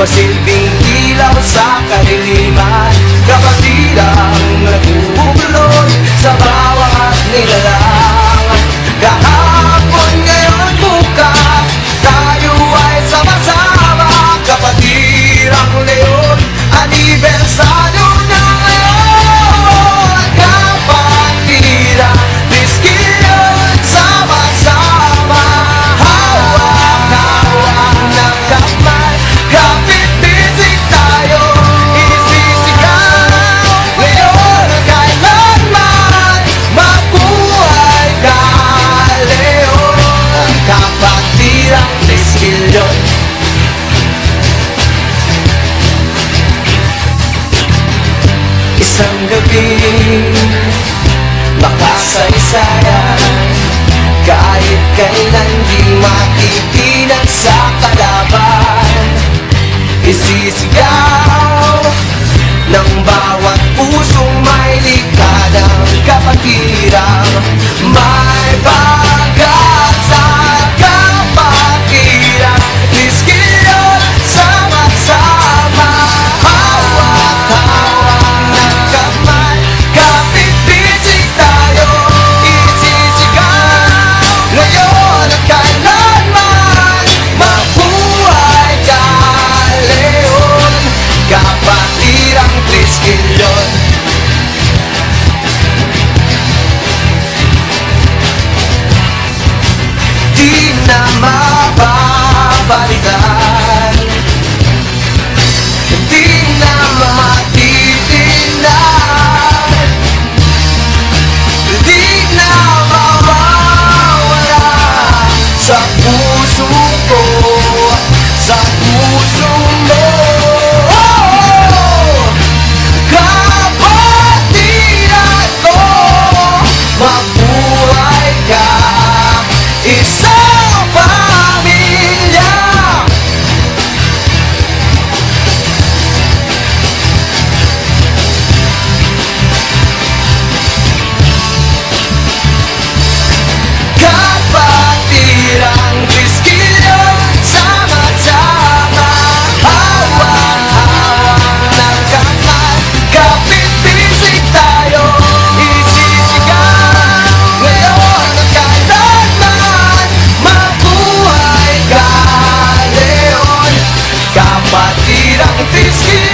masilbing ilaw sa kadiliman, kapatirang nagbubuklod sa bawat nilalang. Kahapon, ngayon, bukas, tayo ay sama-sama, kapatirang leon, anibersaryo na ngayon. Kapatirang Triskelion, sama-sama, hawak-hawak ng kamay, kapit-bisig tayo, isisigaw ngayon at kailanman, mabuhay ka, leon. Kapatirang Triskelion. Isang gabi, makasaysayan, kahit kailan di matitinag sa kalaban. Isisigaw ng bawat pusong may likadang kapatirang may pag-asa. Kapatirang Triskelion, sama-sama, hawak-hawak ng kamay, kapit-bisig tayo, isisigaw ngayon at kailanman, mabuhay ka, leon. Kapatirang Triskelion. Di na mababalikan, di na matitinag, di na mawawala sa puso ko, sa puso mo. Kapatiran ko, mabuhay ka, isang pamilya. Kapatirang Triskelion, sama-sama, hawak-hawak ng kamay, kapit-bisig tayo, isisigaw ngayon at kailanman, mabuhay ka, leon. Kapatirang Triskelion.